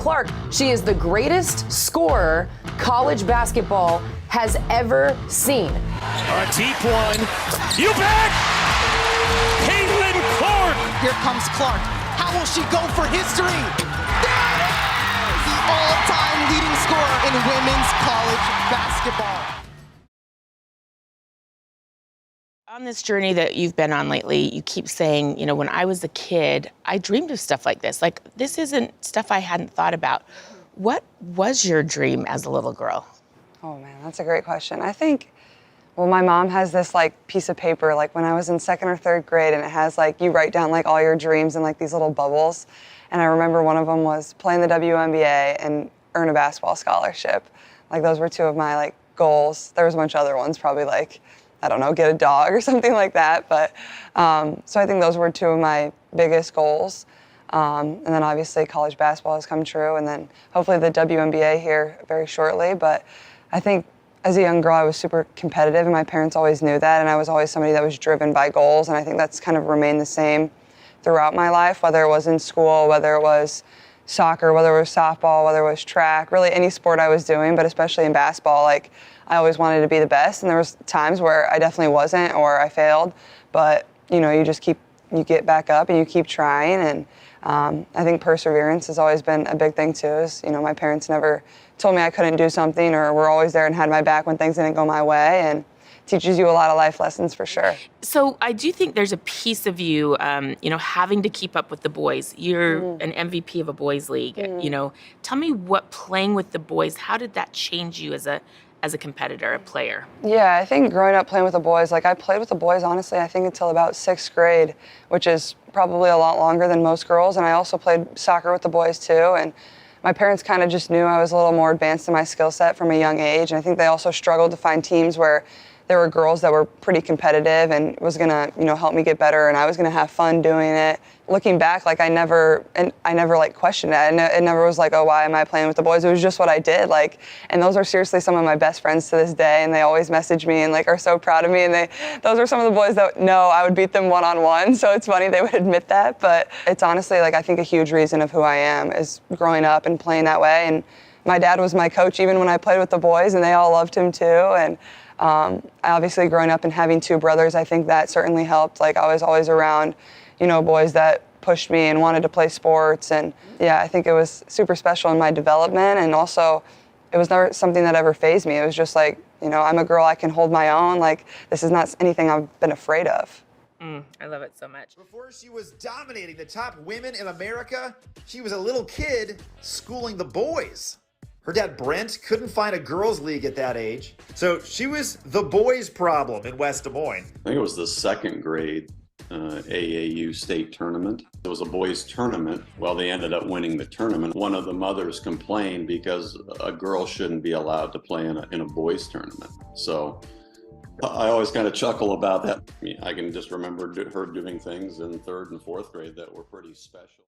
Clark. She is the greatest scorer college basketball has ever seen. A deep one. You bet! Caitlin Clark! Here comes Clark. How will she go for history? There it is! The all-time leading scorer in women's college basketball. On this journey that you've been on lately, you keep saying, you know, when I was a kid, I dreamed of stuff like this. Like, this isn't stuff I hadn't thought about. What was your dream as a little girl? Oh man, that's a great question. I think, well, my mom has this like piece of paper, like when I was in 2nd or 3rd grade, and it has like, you write down like all your dreams in like these little bubbles. And I remember one of them was playing the WNBA and earn a basketball scholarship. Like those were 2 of my like goals. There was a bunch of other ones, probably like, I don't know, get a dog or something like that. But so I think those were 2 of my biggest goals. And then obviously college basketball has come true, and then hopefully the WNBA here very shortly. But I think as a young girl, I was super competitive, and my parents always knew that, and I was always somebody that was driven by goals, and I think that's kind of remained the same throughout my life, whether it was in school, whether it was soccer, whether it was softball, whether it was track, really any sport I was doing, but especially in basketball, like I always wanted to be the best, and there was times where I definitely wasn't or I failed, but you know, you get back up and you keep trying, and I think perseverance has always been a big thing too. Is, you know, my parents never told me I couldn't do something, or were always there and had my back when things didn't go my way, and teaches you a lot of life lessons for sure. So I do think there's a piece of you, you know, having to keep up with the boys. You're an MVP of a boys' league. You know, tell me what playing with the boys, how did that change you as a competitor, a player? Yeah, I think growing up playing with the boys, like I played with the boys, honestly, I think until about 6th grade, which is probably a lot longer than most girls. And I also played soccer with the boys too. And my parents kind of just knew I was a little more advanced in my skill set from a young age. And I think they also struggled to find teams where there were girls that were pretty competitive and was gonna, you know, help me get better, and I was gonna have fun doing it. Looking back, like I never like questioned it. It never was like, oh, why am I playing with the boys? It was just what I did. Like, and those are seriously some of my best friends to this day, and they always message me and like are so proud of me. And those are some of the boys that know I would beat them one-on-one. So it's funny they would admit that, but it's honestly like I think a huge reason of who I am is growing up and playing that way. And my dad was my coach even when I played with the boys, and they all loved him too. And obviously growing up and having 2 brothers, I think that certainly helped. Like I was always around, you know, boys that pushed me and wanted to play sports. And yeah, I think it was super special in my development. And also it was never something that ever fazed me. It was just like, you know, I'm a girl, I can hold my own. Like this is not anything I've been afraid of. I love it so much. Before she was dominating the top women in America, she was a little kid schooling the boys. Her dad, Brent, couldn't find a girls' league at that age, so she was the boys' problem in West Des Moines. I think it was the 2nd grade AAU state tournament. It was a boys' tournament. Well, they ended up winning the tournament. One of the mothers complained because a girl shouldn't be allowed to play in a boys' tournament. So I always kind of chuckle about that. I mean, I can just remember her doing things in 3rd and 4th grade that were pretty special.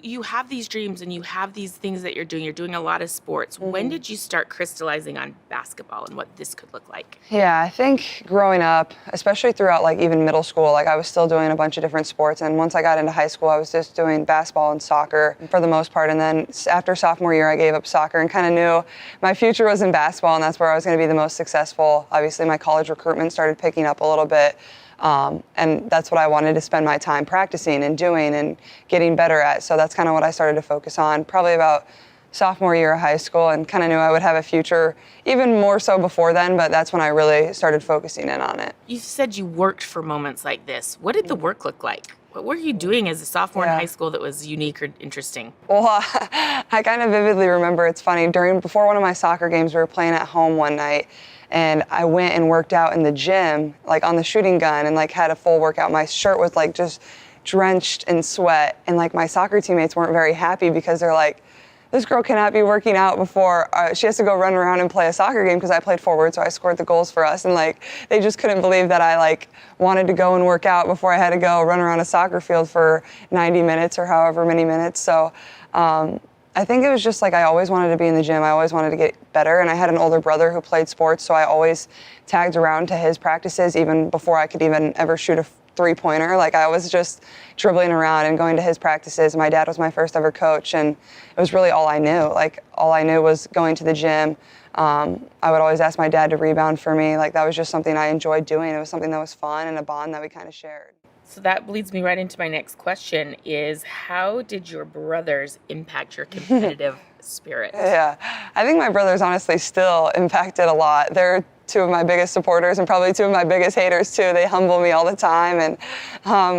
you have these dreams and you have these things that you're doing. You're doing a lot of sports. When did you start crystallizing on basketball and what this could look like? Yeah, I think growing up, especially throughout like even middle school, like I was still doing a bunch of different sports. And once I got into high school, I was just doing basketball and soccer for the most part. And then after sophomore year, I gave up soccer and kind of knew my future was in basketball, and that's where I was going to be the most successful. Obviously, my college recruitment started picking up a little bit. And that's what I wanted to spend my time practicing and doing and getting better at. So that's kind of what I started to focus on probably about sophomore year of high school, and kind of knew I would have a future even more so before then, but that's when I really started focusing in on it. You said you worked for moments like this. What did the work look like? What were you doing as a sophomore in high school that was unique or interesting? Well, I kind of vividly remember, it's funny, before one of my soccer games, we were playing at home one night, and I went and worked out in the gym, like on the shooting gun, and like had a full workout. My shirt was like just drenched in sweat, and like my soccer teammates weren't very happy because they're like, this girl cannot be working out before she has to go run around and play a soccer game, because I played forward, so I scored the goals for us. And like, they just couldn't believe that I like wanted to go and work out before I had to go run around a soccer field for 90 minutes or however many minutes. So I think it was just like I always wanted to be in the gym. I always wanted to get better. And I had an older brother who played sports, so I always tagged around to his practices even before I could even ever shoot a three-pointer. Like I was just dribbling around and going to his practices. My dad was my first ever coach, and it was really all I knew. Like all I knew was going to the gym. I would always ask my dad to rebound for me. Like that was just something I enjoyed doing. It was something that was fun and a bond that we kind of shared. So that leads me right into my next question is, how did your brothers impact your competitive spirit? Yeah, I think my brothers honestly still impacted a lot. They're two of my biggest supporters and probably two of my biggest haters too. They humble me all the time, and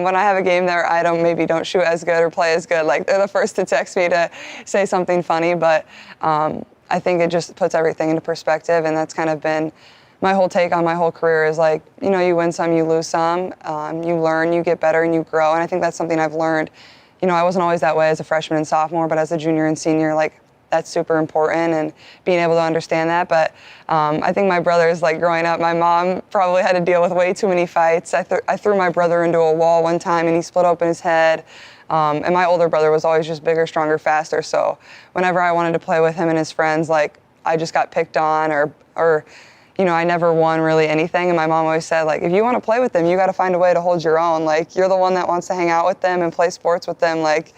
when I have a game there I don't shoot as good or play as good, like they're the first to text me to say something funny, but I think it just puts everything into perspective, and that's kind of been my whole take on my whole career is like, you know, you win some, you lose some, you learn, you get better, and you grow. And I think that's something I've learned. You know, I wasn't always that way as a freshman and sophomore, but as a junior and senior, like that's super important, and being able to understand that. But I think my brothers, like growing up, my mom probably had to deal with way too many fights. I threw my brother into a wall one time and he split open his head. And my older brother was always just bigger, stronger, faster. So whenever I wanted to play with him and his friends, like I just got picked on or you know, I never won really anything. And my mom always said, like, if you want to play with them, you got to find a way to hold your own. Like, you're the one that wants to hang out with them and play sports with them. Like,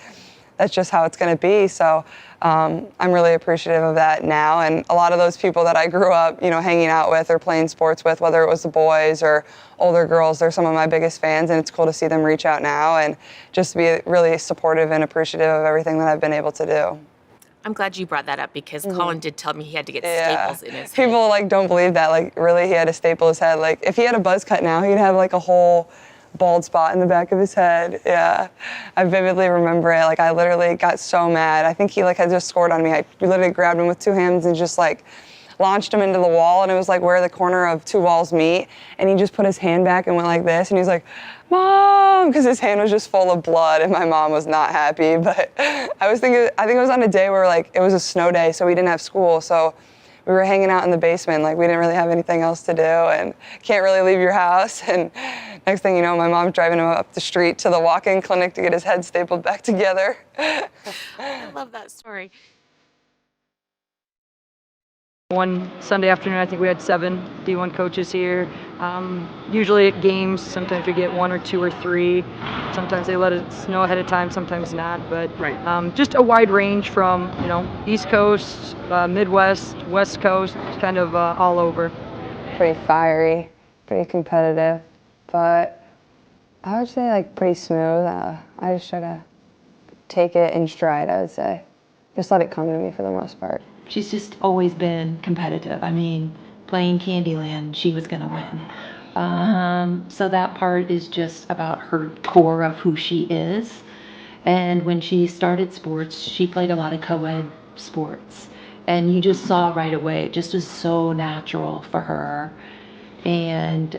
that's just how it's going to be. So I'm really appreciative of that now. And a lot of those people that I grew up, you know, hanging out with or playing sports with, whether it was the boys or older girls, they're some of my biggest fans. And it's cool to see them reach out now and just be really supportive and appreciative of everything that I've been able to do. I'm glad you brought that up, because Colin did tell me he had to get staples in his head. People like don't believe that. Like really, he had to staple his head. Like if he had a buzz cut now, he'd have like a whole bald spot in the back of his head. Yeah, I vividly remember it. Like I literally got so mad. I think he like had just scored on me. I literally grabbed him with two hands and just like launched him into the wall, and it was like where the corner of two walls meet, and he just put his hand back and went like this, and he was like, Mom, because his hand was just full of blood, and my mom was not happy. But I think it was on a day where like it was a snow day, so we didn't have school, so we were hanging out in the basement, like we didn't really have anything else to do and can't really leave your house. And next thing you know, my mom's driving him up the street to the walk-in clinic to get his head stapled back together. I love that story. One Sunday afternoon, I think we had 7 D1 coaches here. Usually at games, sometimes we get 1 or 2 or 3. Sometimes they let us know ahead of time, sometimes not. But just a wide range from, you know, East Coast, Midwest, West Coast, kind of all over. Pretty fiery, pretty competitive, but I would say like pretty smooth. I just try to take it in stride, I would say. Just let it come to me for the most part. She's just always been competitive. I mean, playing Candyland, she was going to win. So that part is just about her core of who she is. And when she started sports, she played a lot of co-ed sports. And you just saw right away, it just was so natural for her. And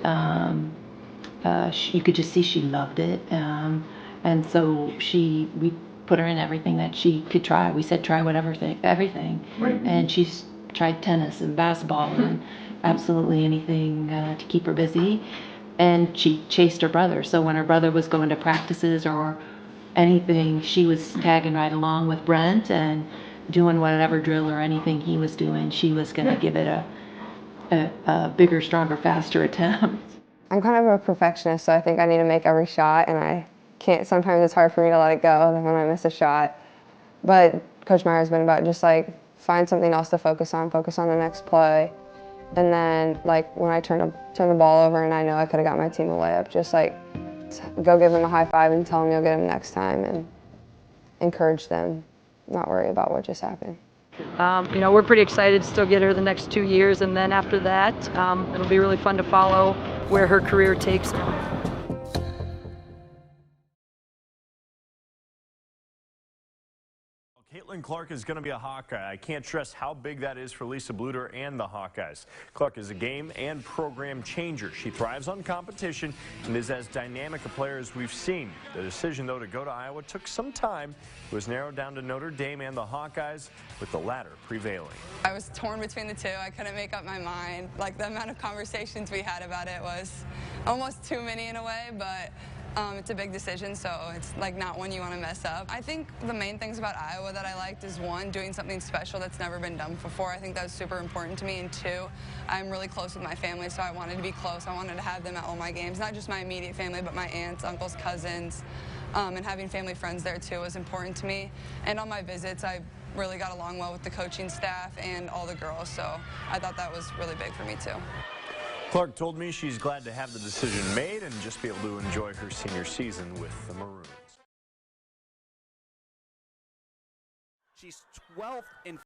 you could just see she loved it. And so we put her in everything that she could try. We said try everything. Right. And she's tried tennis and basketball and absolutely anything to keep her busy. And she chased her brother. So when her brother was going to practices or anything, she was tagging right along with Brent and doing whatever drill or anything he was doing. She was going to give it a bigger, stronger, faster attempt. I'm kind of a perfectionist, so I think I need to make every shot, and I can't. Sometimes it's hard for me to let it go when I miss a shot. But Coach Meyer's been about just like find something else to focus on the next play, and then like when I turn the ball over and I know I could have got my team a layup, just like go give them a high five and tell them you'll get them next time, and encourage them, not worry about what just happened. We're pretty excited to still get her the next 2 years, and then after that, it'll be really fun to follow where her career takes her. Caitlin Clark is going to be a Hawkeye. I can't stress how big that is for Lisa Bluter and the Hawkeyes. Clark is a game and program changer. She thrives on competition and is as dynamic a player as we've seen. The decision, though, to go to Iowa took some time. It was narrowed down to Notre Dame and the Hawkeyes, with the latter prevailing. I was torn between the two. I couldn't make up my mind. Like, the amount of conversations we had about it was almost too many in a way, but it's a big decision, so it's like not one you want to mess up. I think the main things about Iowa that I liked is, one, doing something special that's never been done before. I think that was super important to me, and two, I'm really close with my family, so I wanted to be close. I wanted to have them at all my games, not just my immediate family, but my aunts, uncles, cousins, and having family friends there too was important to me. And on my visits, I really got along well with the coaching staff and all the girls, so I thought that was really big for me too. Clark told me she's glad to have the decision made and just be able to enjoy her senior season with the Maroons. She's 12th in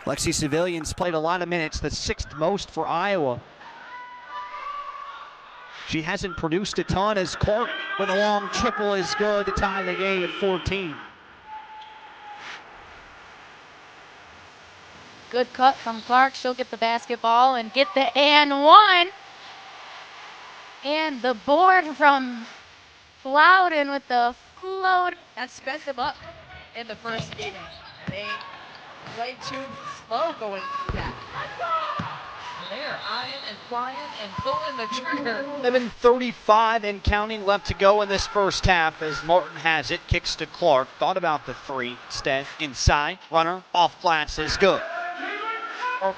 Lexi Civilian's played a lot of minutes, the 6th most for Iowa. She hasn't produced a ton, as Clark with a long triple is good to tie the game at 14. Good cut from Clark. She'll get the basketball and get the and one. And the board from Loudon with the float. That sped them up in the first game. They played too slow going through that. They're eyeing and flying and pulling the trigger. 11:35 and counting left to go in this first half as Martin has it, kicks to Clark. Thought about the three, instead inside, runner, off glass is good.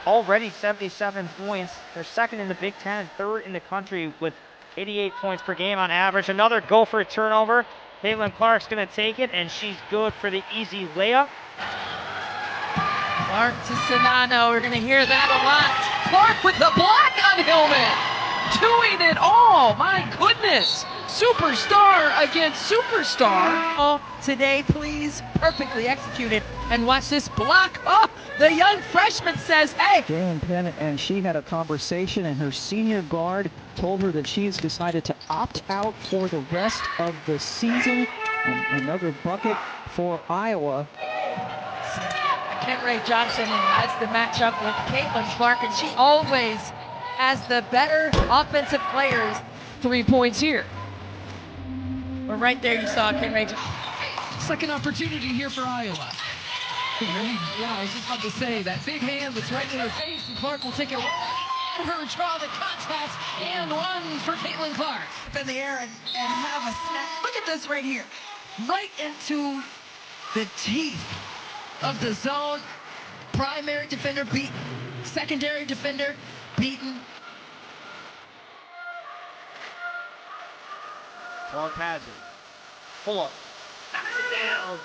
Already 77 points. They're second in the Big Ten and third in the country with 88 points per game on average. Another Gopher turnover. Caitlin Clark's going to take it, and she's good for the easy layup. Clark to Sonano. We're going to hear that a lot. Clark with the block on Hillman. Doing it all. My goodness. Superstar against superstar. Oh, today, please. Perfectly executed. And watch this block. Oh, the young freshman says, hey. Jalen Penn and she had a conversation, and her senior guard told her that she's decided to opt out for the rest of the season. And another bucket for Iowa. Ray Johnson has the matchup with Caitlin Clark, and she always has the better offensive players. 3 points here. But right there you saw Ray Johnson. Second opportunity here for Iowa. Yeah, I was just about to say, that big hand that's right in her face, and Clark will take it. Her draw the contest, and one for Caitlin Clark. Up in the air and have a snap. Look at this right here. Right into the teeth of the zone. Primary defender beaten. Secondary defender beaten. Clark has it. Pull up. Down.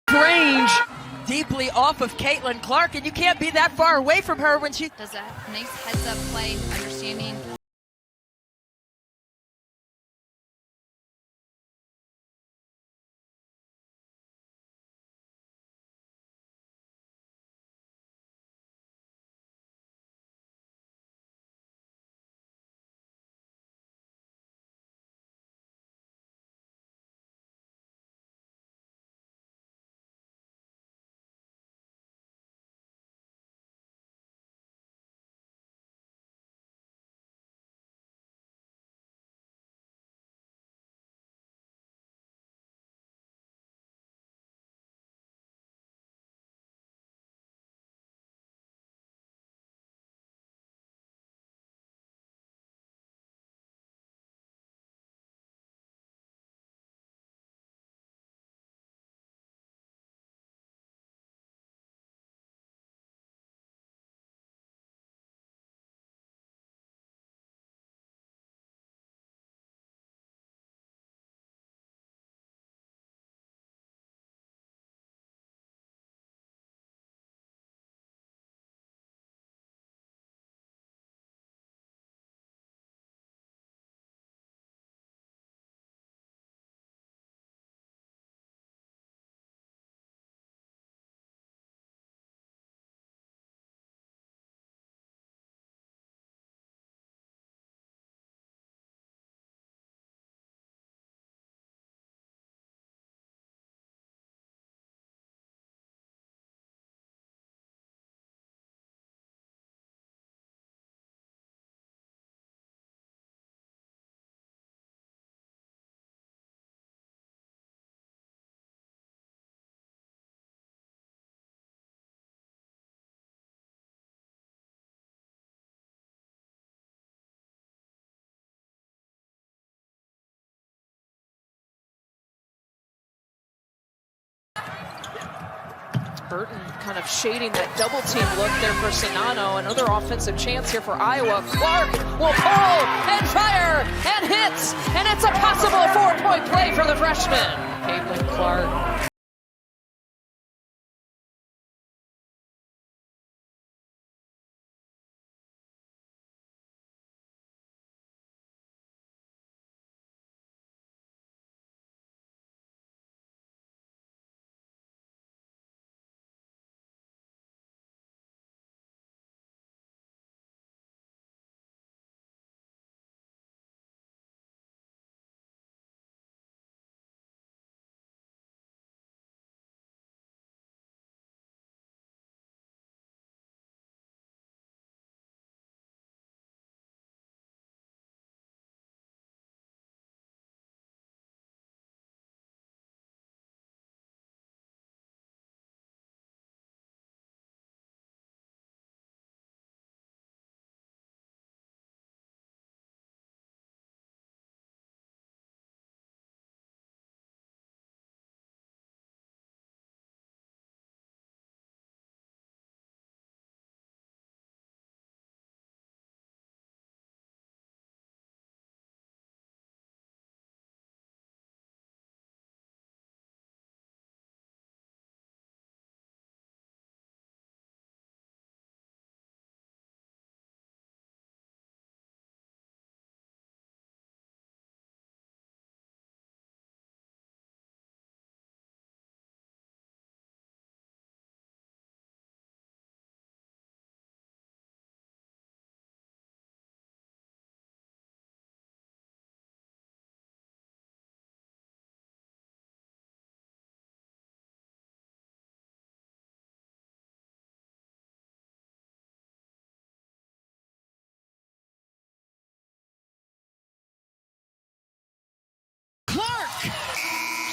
Range deeply off of Caitlin Clark, and you can't be that far away from her when she does a nice heads-up play, understanding Burton kind of shading that double team look there for Sonano. Another offensive chance here for Iowa. Clark will pull and fire and hits, and it's a possible 4-point play for the freshman. Caitlin Clark.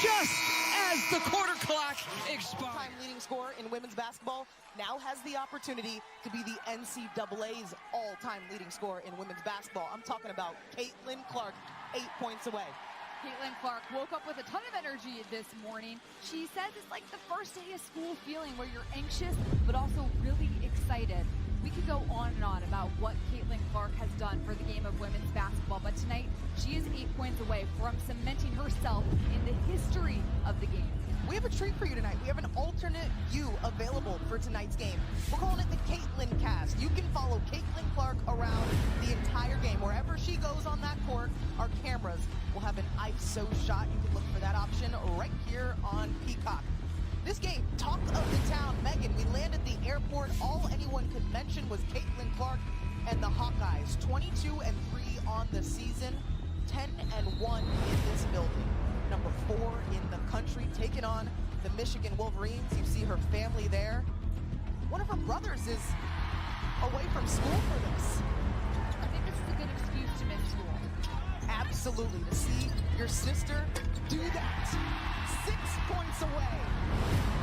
Just as the quarter clock expires. Time leading scorer in women's basketball now has the opportunity to be the NCAA's all-time leading scorer in women's basketball. I'm talking about Caitlin Clark, 8 points away. Caitlin Clark woke up with a ton of energy this morning. She says it's like the first day of school feeling where you're anxious but also really excited. We could go on and on about what Caitlin Clark has done for the game of women's basketball, but tonight she is 8 points away from cementing herself in the history of the game. We have a treat for you tonight. We have an alternate view available for tonight's game. We're calling it the Caitlin Cast. You can follow Caitlin Clark around the entire game. Wherever she goes on that court, our cameras will have an ISO shot. You can look for that option right here on Peacock. This game, talk of the town, Megan. We landed the airport. All anyone could mention was Caitlin Clark and the Hawkeyes. 22-3 on the season, 10-1 in this building. Number 4 in the country, taking on the Michigan Wolverines. You see her family there. One of her brothers is away from school for this. I think this is a good excuse to miss school. Absolutely, to see your sister do that. 6 points away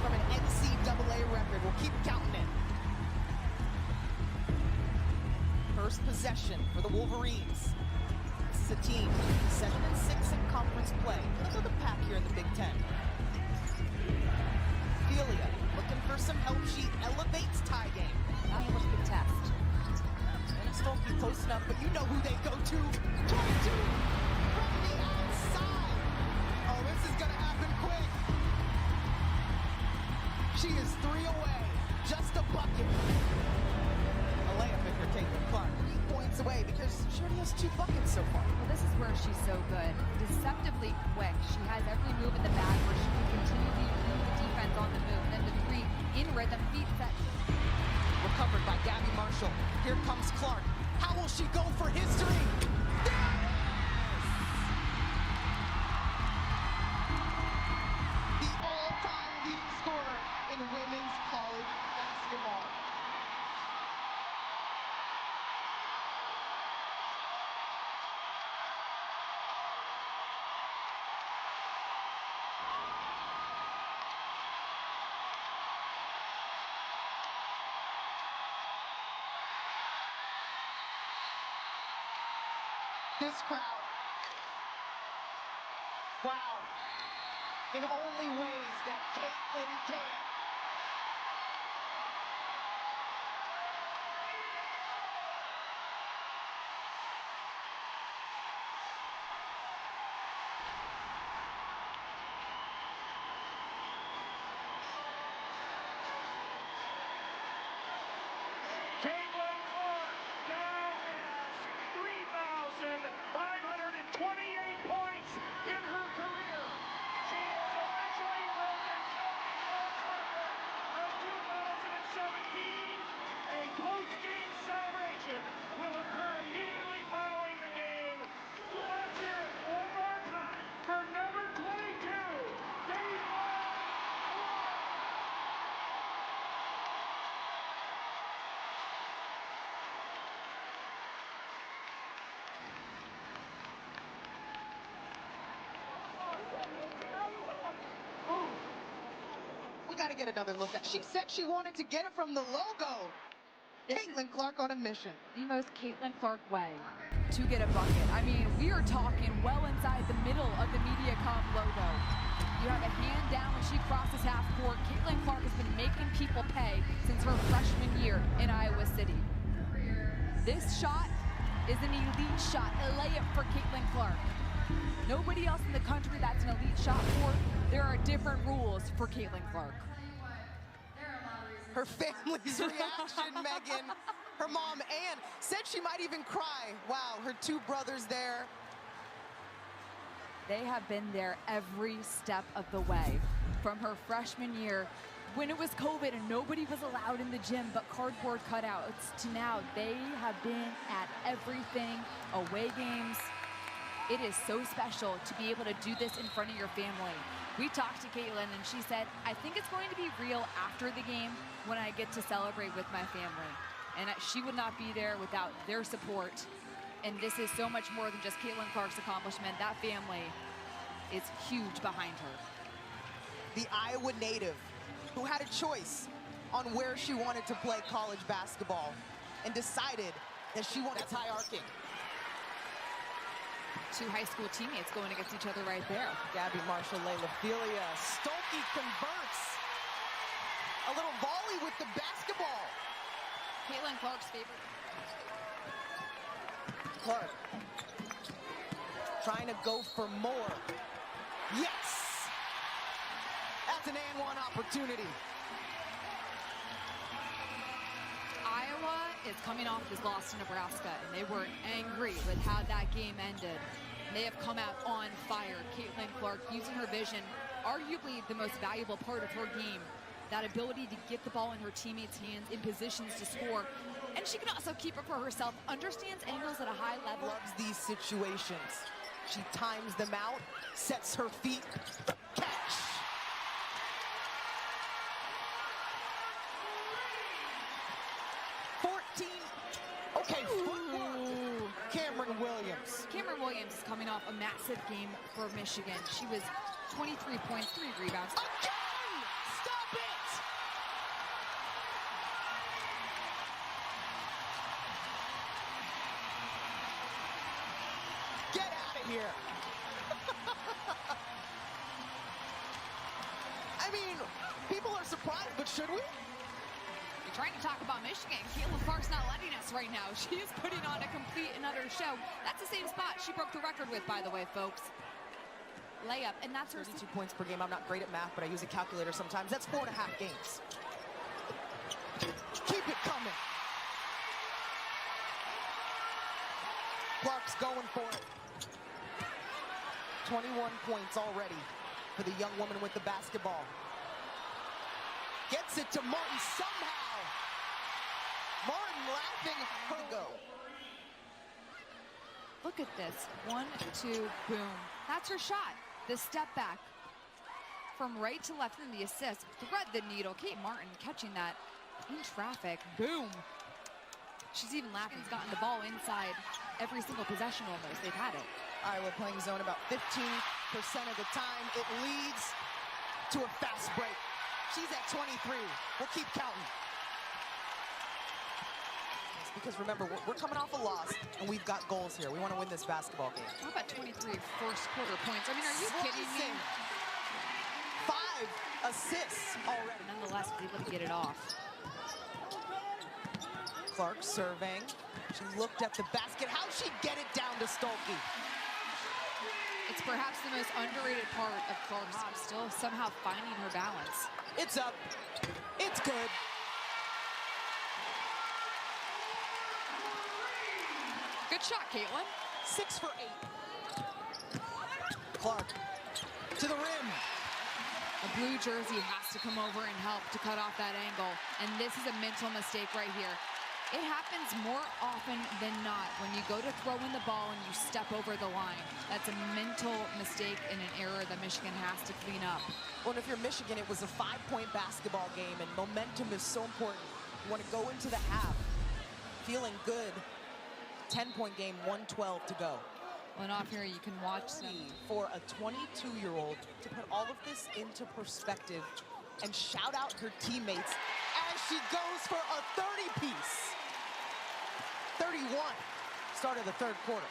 from an NCAA record. We'll keep counting it. First possession for the Wolverines. This is a team 7-6 in conference play. Look at the pack here in the Big Ten. Delia looking for some help. She elevates tie game. Not able to contest. Dennis Stolke posting up, but you know who they go to. 22 from the outside. Oh, this is going to happen quick. She is 3 away. Just a bucket. A layup in for Caitlin Clark. 3 points away because she already has 2 buckets so far. Well, this is where she's so good. Deceptively quick. She has every move in the bag where she can continually do the defense on the move. And then the 3 in rhythm, feet set. Recovered by Gabby Marshall. Here comes Clark. How will she go for history? There it is! The all-time leading scorer in women's college basketball. This crowd, wow, in only ways that Caitlin can. got to get another look at. She said she wanted to get it from the logo. Caitlin Clark on a mission. The most Caitlin Clark way to get a bucket. I mean, we are talking well inside the middle of the MediaCom logo. You have a hand down when she crosses half court. Caitlin Clark has been making people pay since her freshman year in Iowa City. This shot is an elite shot, a layup for Caitlin Clark. Nobody else in the country that's an elite shot for. There are different rules for Caitlin Clark. Her family's reaction, Megan. Her mom, Ann, said she might even cry. Wow, her two brothers there. They have been there every step of the way. From her freshman year, when it was COVID and nobody was allowed in the gym but cardboard cutouts, to now they have been at everything, away games. It is so special to be able to do this in front of your family. We talked to Caitlin and she said, I think it's going to be real after the game when I get to celebrate with my family. And she would not be there without their support. And this is so much more than just Caitlin Clark's accomplishment. That family is huge behind her. The Iowa native who had a choice on where she wanted to play college basketball and decided that she wanted Ty Arkin. Two high school teammates going against each other right there. Gabby Marshall, Layla Filia. Stolke converts. A little volley with the basketball. Caitlin Clark's favorite. Clark trying to go for more. Yes! That's an and one opportunity. Iowa is coming off this loss to Nebraska, and they were angry with how that game ended. They have come out on fire. Caitlin Clark using her vision, arguably the most valuable part of her game, that ability to get the ball in her teammates' hands in positions to score. And she can also keep it for herself, understands angles at a high level. Loves these situations. She times them out, sets her feet, catch. Okay, footwork. Cameron Williams. Cameron Williams is coming off a massive game for Michigan. She was 23 points, 3 rebounds. Again! Stop it! Get out of here. I mean, people are surprised, but should we? You're trying to talk about Michigan. Caitlin Clark's not letting us right now. She is putting on a complete and utter show. That's the same spot she broke the record with, by the way, folks. Layup, and that's her 32 points per game. I'm not great at math, but I use a calculator sometimes. That's 4.5 games. Keep it coming. Clark's going for it. 21 points already for the young woman with the basketball. Gets it to Martin somehow. Martin laughing her go. Look at this. 1, 2, boom. That's her shot. The step back from right to left in the assist. Thread the needle. Kate Martin catching that in traffic. Boom. She's even laughing. She's gotten the ball inside every single possession almost. They've had it. Iowa playing zone about 15% of the time. It leads to a fast break. She's at 23. We'll keep counting. It's because remember, we're coming off a loss, and we've got goals here. We want to win this basketball game. How about 23 first quarter points? I mean, are you kidding me? 5 assists already. Nonetheless, was able to get it off. Clark serving. She looked at the basket. How'd she get it down to Stolke? It's perhaps the most underrated part of Clark's job, still somehow finding her balance. It's up. It's good. Good shot, Caitlin. 6 for 8. Clark to the rim. A blue jersey has to come over and help to cut off that angle. And this is a mental mistake right here. It happens more often than not when you go to throw in the ball and you step over the line. That's a mental mistake and an error that Michigan has to clean up. Well, and if you're Michigan, it was a 5-point basketball game, and momentum is so important. You want to go into the half feeling good. 10-point game, 1:12 to go. Well, and off here you can watch them. For a 22-year-old to put all of this into perspective, and shout out her teammates as she goes for a 30-piece. 31, start of the third quarter.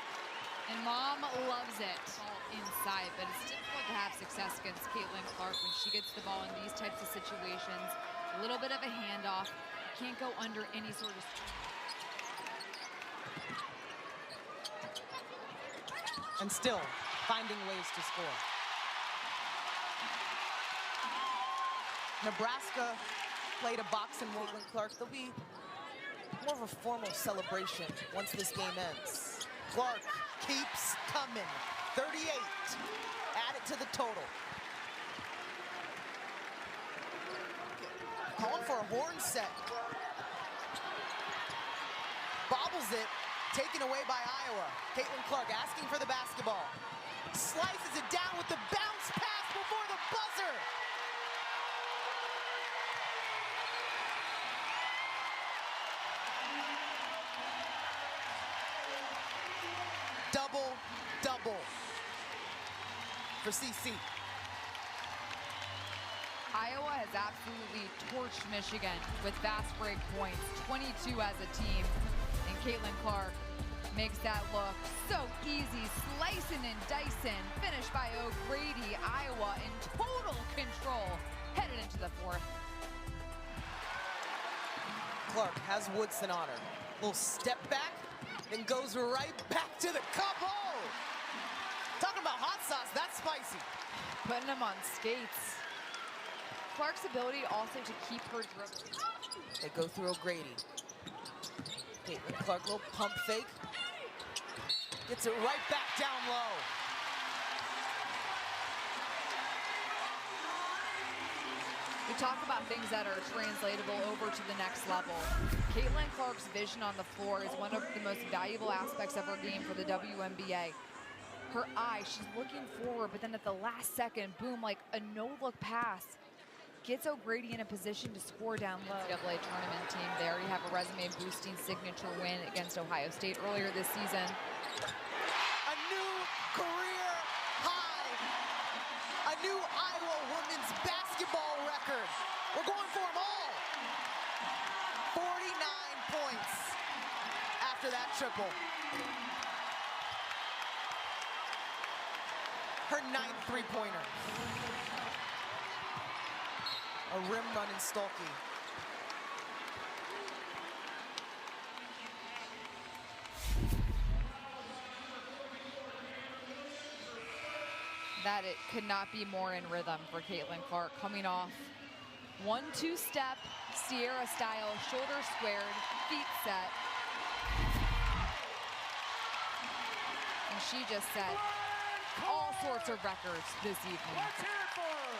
And Mom loves it all inside, but it's difficult to have success against Caitlin Clark when she gets the ball in these types of situations. A little bit of a handoff. Can't go under any sort of... And still finding ways to score. Nebraska played a box and Caitlin Clark. There'll be more of a formal celebration once this game ends. Clark keeps coming. 38. Add it to the total. Calling for a horn set. Bobbles it. Taken away by Iowa. Caitlin Clark asking for the basketball. Slices it down with the bounce pass before the buzzer. Double for CC. Iowa has absolutely torched Michigan with fast break points, 22 as a team. And Caitlin Clark makes that look so easy, slicing and dicing. Finished by O'Grady. Iowa in total control, headed into the fourth. Clark has Woodson on her. Little step back, then goes right back to the cup. Oh! Talking about hot sauce, that's spicy. Putting him on skates. Clark's ability also to keep her dribble. They go through O'Grady. Caitlin Clark, little pump fake. Gets it right back down low. We talk about things that are translatable over to the next level. Caitlin Clark's vision on the floor is one of the most valuable aspects of her game for the WNBA. Her eye, she's looking forward, but then at the last second, boom, like a no-look pass. Gets O'Grady in a position to score down low. NCAA tournament team, they already have a resume-boosting signature win against Ohio State earlier this season. A new career high. A new Iowa women's basketball record. We're going for them all. 49 points after that triple. Her 9th three-pointer. A rim run in Stolke. That it could not be more in rhythm for Caitlin Clark. Coming off 1-2 step, Sierra style, shoulder squared, feet set. And she just set all sorts of records this evening. Let's hear it for her.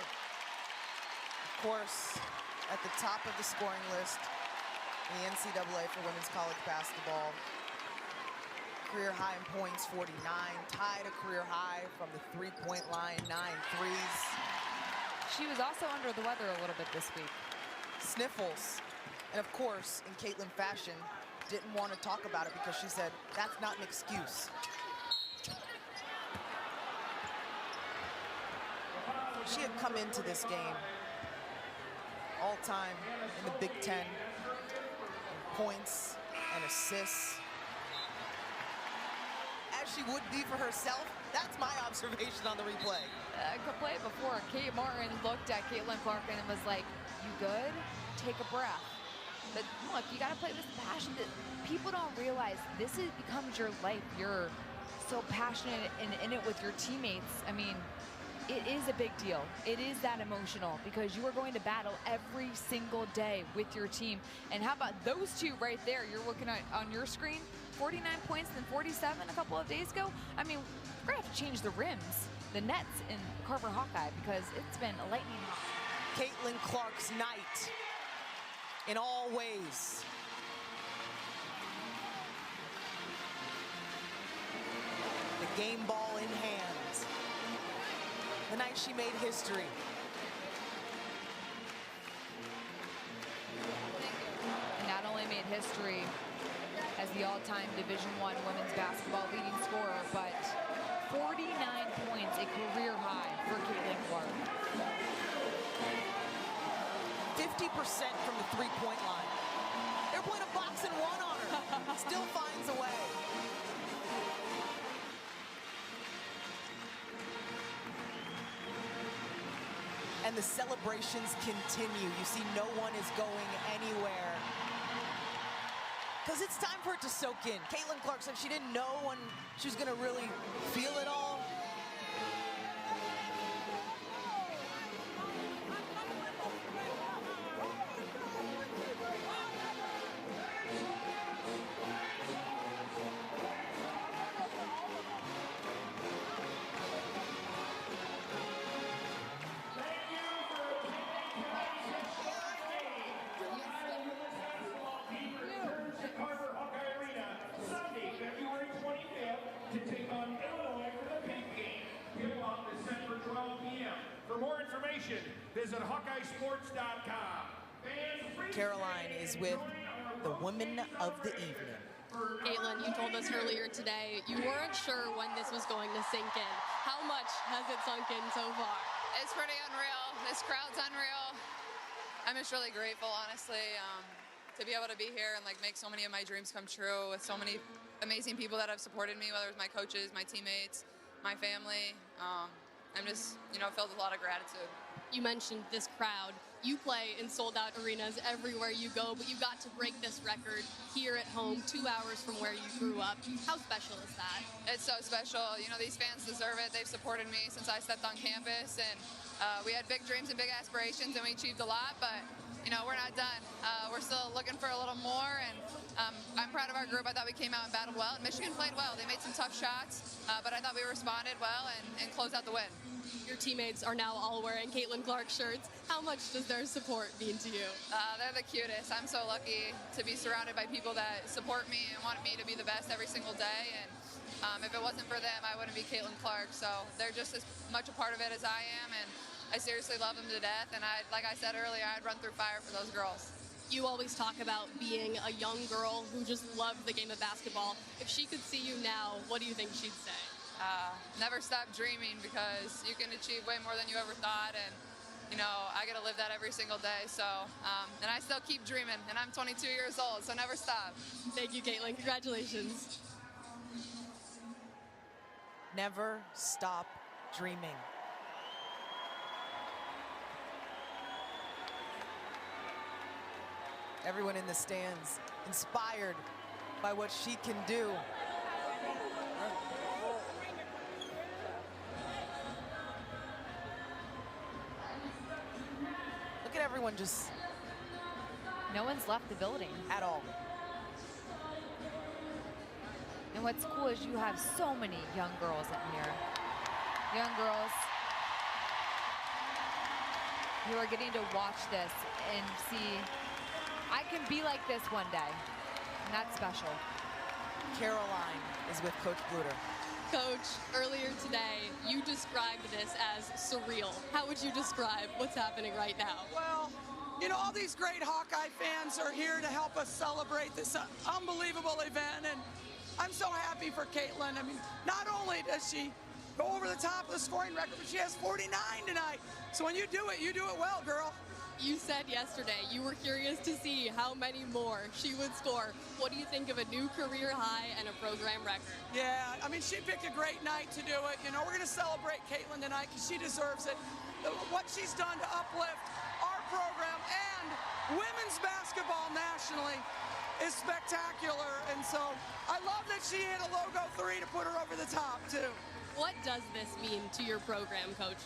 Of course, at the top of the scoring list in the NCAA for women's college basketball. Career high in points, 49. Tied a career high from the three-point line, 9 threes. She was also under the weather a little bit this week. Sniffles. And of course, in Caitlin fashion, didn't want to talk about it because she said, that's not an excuse. She had come into this game all-time in the Big Ten in points and assists. As she would be for herself, that's my observation on the replay. Good play before. Kate Martin looked at Caitlin Clark and was like, you good? Take a breath. But look, you gotta play with some passion. That people don't realize this becomes your life. You're so passionate and in it with your teammates. I mean, it is a big deal. It is that emotional because you are going to battle every single day with your team. And how about those two right there? You're looking at on your screen, 49 points and 47 a couple of days ago. I mean, we're gonna have to change the rims, the nets in Carver Hawkeye because it's been a lightning hot. Caitlin Clark's night in all ways. The game ball in hand. The night she made history. And not only made history as the all-time Division I women's basketball leading scorer, but 49 points, a career high for Caitlin Clark. 50% from the three-point line. They're playing a box and one on her. Still finds a way. And the celebrations continue. You see no one is going anywhere. Because it's time for it to soak in. Caitlin Clark said she didn't know when she was going to really feel it all. For more information, visit HawkeyeSports.com. Caroline is with the Women of the Evening. Caitlin, you told us earlier today you weren't sure when this was going to sink in. How much has it sunk in so far? It's pretty unreal. This crowd's unreal. I'm just really grateful, honestly, to be able to be here and like make so many of my dreams come true with so many amazing people that have supported me, whether it's my coaches, my teammates, my family. I'm just, filled with a lot of gratitude. You mentioned this crowd. You play in sold-out arenas everywhere you go, but you got to break this record here at home, 2 hours from where you grew up. How special is that? It's so special. These fans deserve it. They've supported me since I stepped on campus, and we had big dreams and big aspirations, and we achieved a lot, but we're not done. We're still looking for a little more, and I'm proud of our group. I thought we came out and battled well, and Michigan played well. They made some tough shots, but I thought we responded well and closed out the win. Your teammates are now all wearing Caitlin Clark shirts. How much does their support mean to you? They're the cutest. I'm so lucky to be surrounded by people that support me and want me to be the best every single day, and if it wasn't for them, I wouldn't be Caitlin Clark, so they're just as much a part of it as I am, and I seriously love them to death, and like I said earlier, I'd run through fire for those girls. You always talk about being a young girl who just loved the game of basketball. If she could see you now, what do you think she'd say? Never stop dreaming, because you can achieve way more than you ever thought, and I get to live that every single day, so and I still keep dreaming, and I'm 22 years old, so never stop. Thank you, Caitlin. Congratulations. Never stop dreaming. Everyone in the stands inspired by what she can do. Look at everyone just... No one's left the building. At all. And what's cool is you have so many young girls in here. Young girls who are getting to watch this and see, I can be like this one day. And that's special. Caroline is with Coach Bluter. Coach, earlier today, you described this as surreal. How would you describe what's happening right now? Well, all these great Hawkeye fans are here to help us celebrate this unbelievable event, and I'm so happy for Caitlin. I mean, not only does she go over the top of the scoring record, but she has 49 tonight. So when you do it well, girl. You said yesterday you were curious to see how many more she would score. What do you think of a new career high and a program record? Yeah, I mean, she picked a great night to do it. We're going to celebrate Caitlin tonight because she deserves it. What she's done to uplift our program and women's basketball nationally is spectacular. And so I love that she hit a logo three to put her over the top, too. What does this mean to your program, Coach?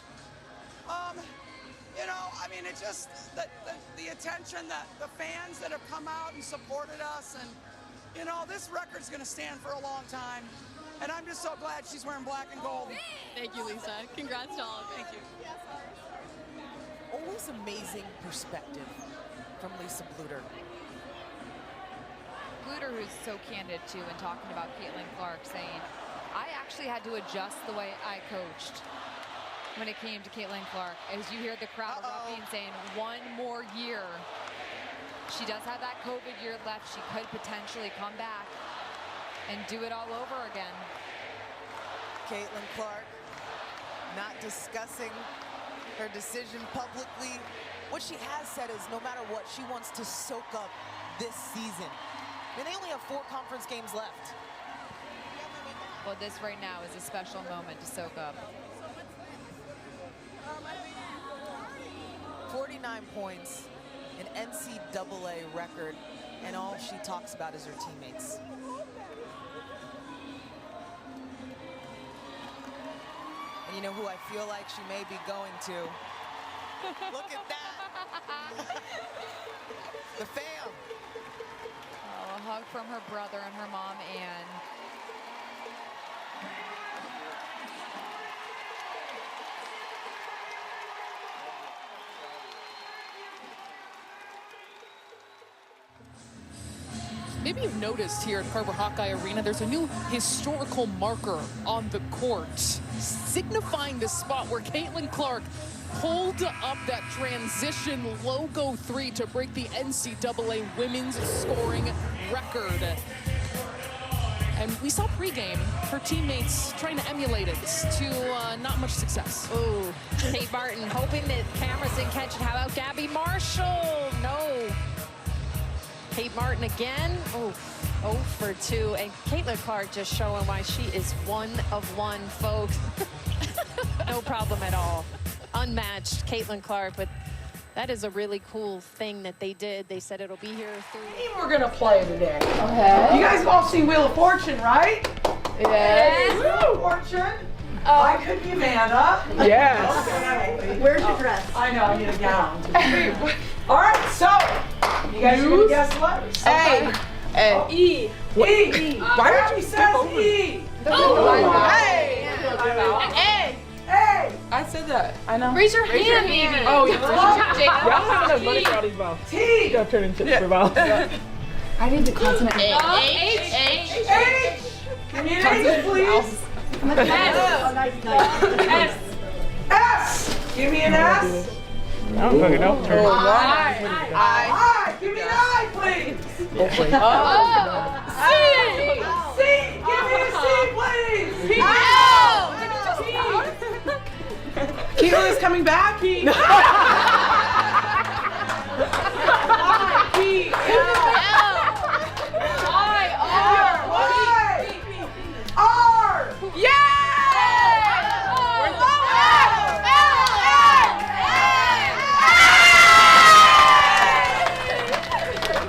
I mean, it's just the attention that the fans that have come out and supported us, and, this record's going to stand for a long time. And I'm just so glad she's wearing black and gold. Thank you, Lisa. Congrats to all of you. Thank you. Always amazing perspective from Lisa Bluter. Bluter, who's so candid, too, and talking about Caitlin Clark, saying, I actually had to adjust the way I coached when it came to Caitlin Clark. As you hear the crowd erupting, saying, one more year. She does have that COVID year left. She could potentially come back and do it all over again. Caitlin Clark not discussing her decision publicly. What she has said is no matter what, she wants to soak up this season. I mean, they only have 4 conference games left. Well, this right now is a special moment to soak up. 49 points, an NCAA record, and all she talks about is her teammates. And you know who I feel like she may be going to? Look at that. The fam. Oh, a hug from her brother and her mom, Ann. Maybe you've noticed here at Carver Hawkeye Arena, there's a new historical marker on the court, signifying the spot where Caitlin Clark pulled up that transition logo 3 to break the NCAA women's scoring record. And we saw pregame her teammates trying to emulate it to not much success. Ooh, Kate Martin hoping that cameras didn't catch it. How about Gabby Marshall? No. Kate Martin again. Oh, 0 for 2. And Caitlin Clark just showing why she is 1 of 1, folks. No problem at all. Unmatched Caitlin Clark, but that is a really cool thing that they did. They said it'll be here through. We're gonna play today. Okay. You guys all seen Wheel of Fortune, right? Yes. Wheel of Fortune. I could be Amanda. Yes. Okay. Where's your dress? I know, I need a gown. All right, so you guys are gonna guess letters. A. A. E. E. Why don't you say E? Hey. A. A. I said that. I know. Raise your hand, baby. Oh, yeah. Y'all have enough money for all these balls. T. Y'all turn into paper balls. I need the consonant. H. H. Give me an H, please. S. S. Give me an S. I don't fucking know. I. Give me an I, please. C. C. Give me a C, please. Keelan is coming back. I. P. R. Yeah!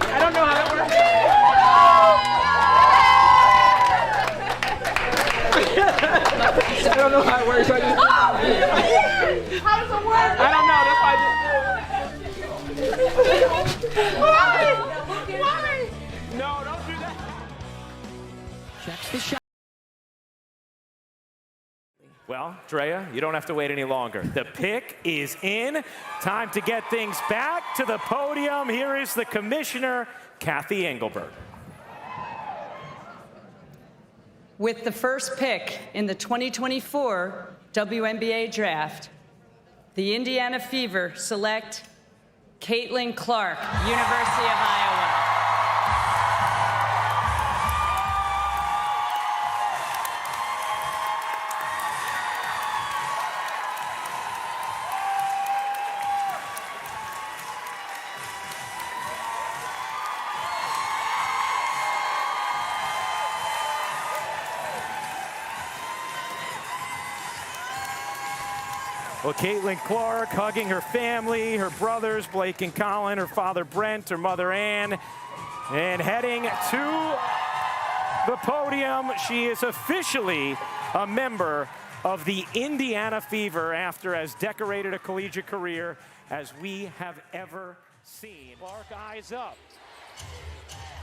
I don't know how that works. I don't know how it works. How does it work? I don't know. That's why. Why? No, don't do that. Checks the shot. Well, Drea, you don't have to wait any longer. The pick is in. Time to get things back to the podium. Here is the commissioner, Kathy Engelbert. With the first pick in the 2024 WNBA draft, the Indiana Fever select Caitlin Clark, University of Iowa. Well, Caitlin Clark hugging her family, her brothers, Blake and Colin, her father, Brent, her mother, Ann, and heading to the podium. She is officially a member of the Indiana Fever after as decorated a collegiate career as we have ever seen. Clark eyes up.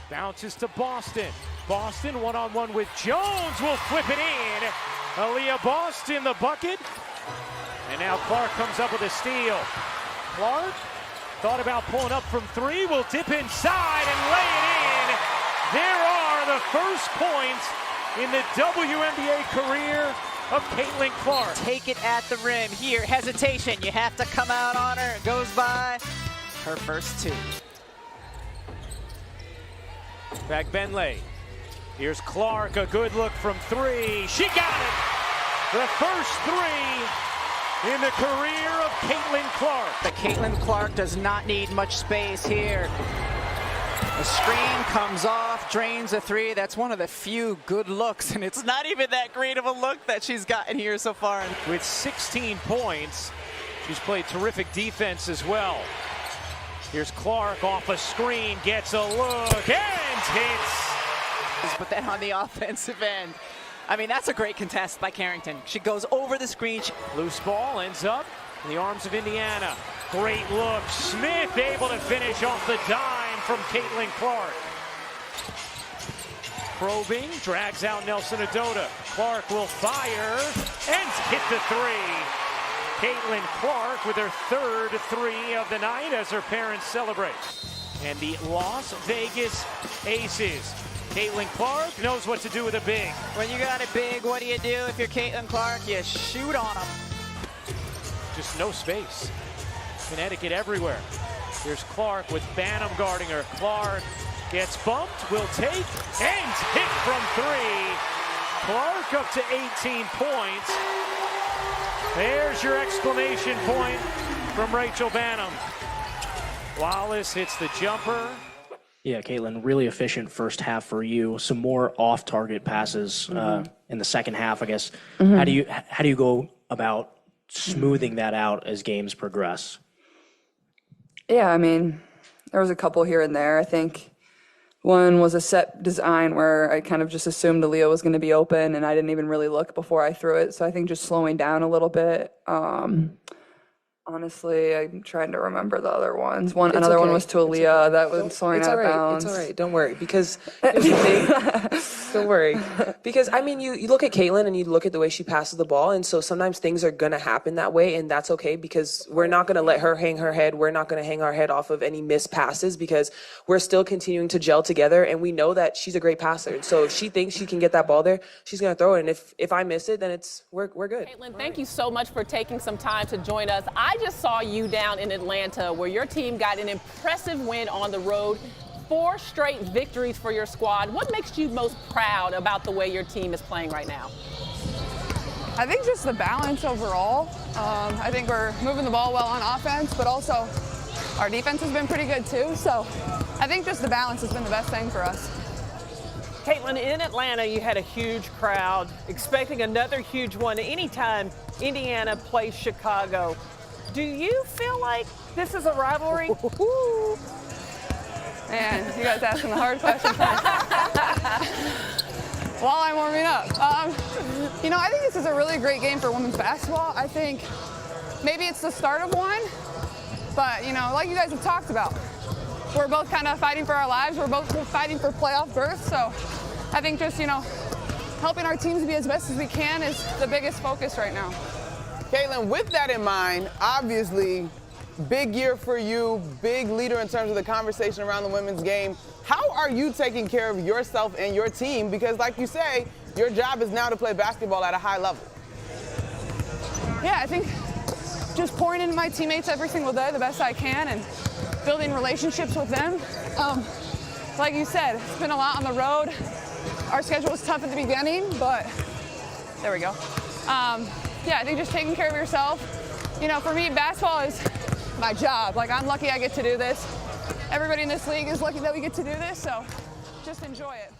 Bounces to Boston. Boston one-on-one with Jones will flip it in. Aaliyah Boston the bucket. And now Clark comes up with a steal. Clark thought about pulling up from 3, will dip inside and lay it in. There are the first points in the WNBA career of Caitlin Clark. Take it at the rim here. Hesitation. You have to come out on her. It goes by her first 2. Back Benley. Here's Clark, a good look from 3. She got it. The first 3 in the career of Caitlin Clark. But Caitlin Clark does not need much space here. The screen comes off, drains a three. That's one of the few good looks, and it's not even that great of a look that she's gotten here so far. With 16 points, she's played terrific defense as well. Here's Clark off a screen, gets a look, and hits. But then on the offensive end, I mean, that's a great contest by Carrington. She goes over the screen. Loose ball ends up in the arms of Indiana. Great look. Smith able to finish off the dime from Caitlin Clark. Probing, drags out Nelson Adota. Clark will fire and hit the three. Caitlin Clark with her third three of the night as her parents celebrate. And the Las Vegas Aces. Caitlin Clark knows what to do with a big. When you got a big, what do? If you're Caitlin Clark, you shoot on them. Just no space. Connecticut everywhere. Here's Clark with Banham guarding her. Clark gets bumped, will take, and hit from three. Clark up to 18 points. There's your exclamation point from Rachel Banham. Wallace hits the jumper. Yeah, Caitlin, really efficient first half for you. Some more off-target passes in the second half, I guess. How do you go about smoothing that out as games progress? Yeah, I mean, there was a couple here and there. I think one was a set design where I kind of just assumed Aaliyah was going to be open, and I didn't even really look before I threw it. So I think just slowing down a little bit. Honestly, I'm trying to remember the other ones. Another one was to Aaliyah that was slowing out of bounds. It's all right. Don't worry. Because here's the thing. Don't worry. Because, I mean, you look at Caitlin and you look at the way she passes the ball. And so sometimes things are going to happen that way. And that's okay because we're not going to let her hang her head. We're not going to hang our head off of any missed passes because we're still continuing to gel together. And we know that she's a great passer. So if she thinks she can get that ball there, she's going to throw it. And if I miss it, then we're good. Caitlin, thank you so much for taking some time to join us. I just saw you down in Atlanta where your team got an impressive win on the road, 4 straight victories for your squad. What makes you most proud about the way your team is playing right now? I think just the balance overall. I think we're moving the ball well on offense, but also our defense has been pretty good too. So I think just the balance has been the best thing for us. Caitlin, in Atlanta, you had a huge crowd, expecting another huge one anytime Indiana plays Chicago. Do you feel like this is a rivalry? Man, you guys asking the hard questions. While I'm warming up. I think this is a really great game for women's basketball. I think maybe it's the start of one, but, like you guys have talked about, we're both kind of fighting for our lives. We're both fighting for playoff berths. So I think just, helping our teams be as best as we can is the biggest focus right now. Caitlin, with that in mind, obviously, big year for you, big leader in terms of the conversation around the women's game. How are you taking care of yourself and your team? Because like you say, your job is now to play basketball at a high level. Yeah, I think just pouring into my teammates every single day the best I can and building relationships with them. Like you said, it's been a lot on the road. Our schedule was tough at the beginning, but there we go. Yeah, I think just taking care of yourself. For me, basketball is my job. Like, I'm lucky I get to do this. Everybody in this league is lucky that we get to do this, so just enjoy it.